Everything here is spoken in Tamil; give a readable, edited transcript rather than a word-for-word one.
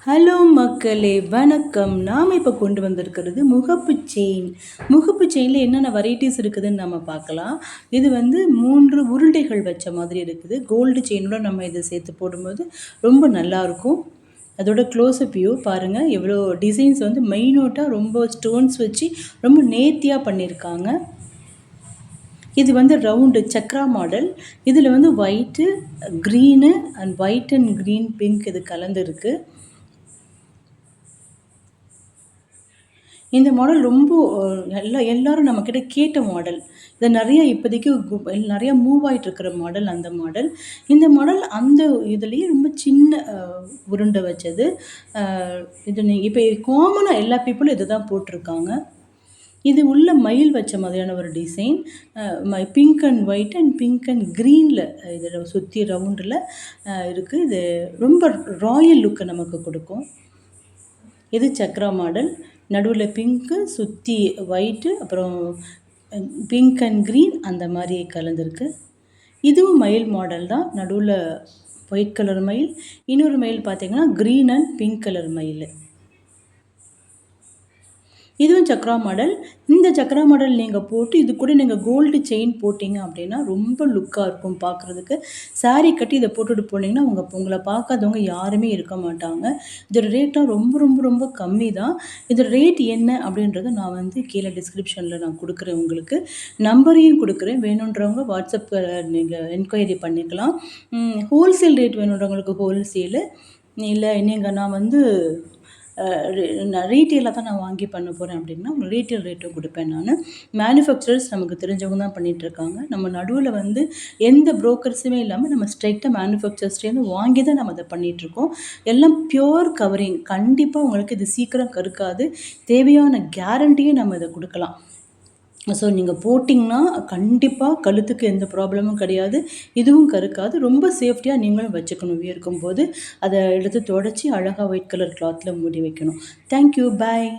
ஹலோ மக்களே, வணக்கம். நாம் இப்போ கொண்டு வந்திருக்கிறது முகப்பு செயின். முகப்பு செயினில் என்னென்ன வெரைட்டிஸ் இருக்குதுன்னு நம்ம பார்க்கலாம். இது வந்து 3 உருண்டைகள் வச்ச மாதிரி இருக்குது. கோல்டு செயினோட நம்ம இதை சேர்த்து போடும்போது ரொம்ப நல்லாயிருக்கும். அதோட க்ளோஸ்அப் வியூ பாருங்கள், எவ்வளோ டிசைன்ஸ் வந்து மெயினோட்டாக ரொம்ப ஸ்டோன்ஸ் வச்சு ரொம்ப நேர்த்தியாக பண்ணியிருக்காங்க. இது வந்து ரவுண்டு சக்ரா மாடல். இதில் வந்து white, green and white and green pink இது கலந்துருக்கு. இந்த மாடல் ரொம்ப எல்லாரும் நம்மக்கிட்ட கேட்ட மாடல். இதை நிறைய இப்போதைக்கு நிறையா மூவ் ஆகிட்டுருக்கிற மாடல் அந்த மாடல். இந்த மாடல் அந்த இதுலேயே ரொம்ப சின்ன உருண்டை வச்சது. இது இப்போ காமனாக எல்லா பீப்புளும் இதை தான் போட்டிருக்காங்க. இது உள்ள மயில் வச்ச மாதிரியான ஒரு design. Pink and white and pink and க்ரீனில் இதில் சுற்றி ரவுண்டில் இருக்குது. இது ரொம்ப ராயல் லுக்கை நமக்கு கொடுக்கும். இது சக்ரா மாடல். நடுவில் பிங்க்கு, சுற்றி ஒயிட்டு, அப்புறம் பிங்க் அண்ட் க்ரீன் அந்த மாதிரி கலந்துருக்கு. இதுவும் மயில் மாடல் தான். நடுவில் ஒயிட் கலர் மயில், இன்னொரு மயில் பார்த்திங்கன்னா க்ரீன் அண்ட் பிங்க் கலர் மயில். இதுவும் சக்ரா மாடல். இந்த சக்ரா மாடல் நீங்கள் போட்டு இது கூட நீங்கள் கோல்டு செயின் போட்டிங்க அப்படின்னா ரொம்ப லுக்காக இருக்கும் பார்க்குறதுக்கு. சாரீ கட்டி இதை போட்டுட்டு போனீங்கன்னா உங்களை பார்க்காதவங்க யாருமே இருக்க மாட்டாங்க. இதோட ரேட்லாம் ரொம்ப ரொம்ப ரொம்ப கம்மி தான். இதோட ரேட் என்ன அப்படின்றத நான் வந்து கீழே டிஸ்கிரிப்ஷனில் நான் கொடுக்குறேன். உங்களுக்கு நம்பரையும் கொடுக்குறேன். வேணுன்றவங்க வாட்ஸ்அப்பில் நீங்கள் என்கொயரி பண்ணிக்கலாம். ஹோல்சேல் ரேட் வேணுன்றவங்களுக்கு ஹோல்சேலு, இல்லை நான் வந்து ரீட்டெயிலாக தான் நான் வாங்கி பண்ண போகிறேன் அப்படின்னா ரீட்டெயில் ரேட்டும் கொடுப்பேன் நான். மேனுஃபேக்சரர்ஸ் நமக்கு தெரிஞ்சவங்க தான் பண்ணிகிட்ருக்காங்க. நம்ம நடுவில் வந்து எந்த புரோக்கர்ஸுமே இல்லாமல் நம்ம ஸ்ட்ரைட்டாக மேனுஃபேக்சர்ஸ்டேருந்து வாங்கி தான் நம்ம அதை பண்ணிகிட்ருக்கோம். எல்லாம் ப்யூர் கவரிங். கண்டிப்பாக உங்களுக்கு இது சீக்கிரம் கருக்காது. தேவையான கேரண்டியும் நம்ம இதை கொடுக்கலாம். ஸோ நீங்கள் போட்டிங்கன்னா கண்டிப்பாக கழுத்துக்கு எந்த ப்ராப்ளமும் கிடையாது. இதுவும் கருக்காது. ரொம்ப சேஃப்டியாக நீங்களும் வச்சுக்கணும். வியர்க்கும் போது அதை எடுத்து தொடச்சி அழகாக ஒயிட் கலர் கிளாத்தில் மூடி வைக்கணும். தேங்க்யூ, பாய்.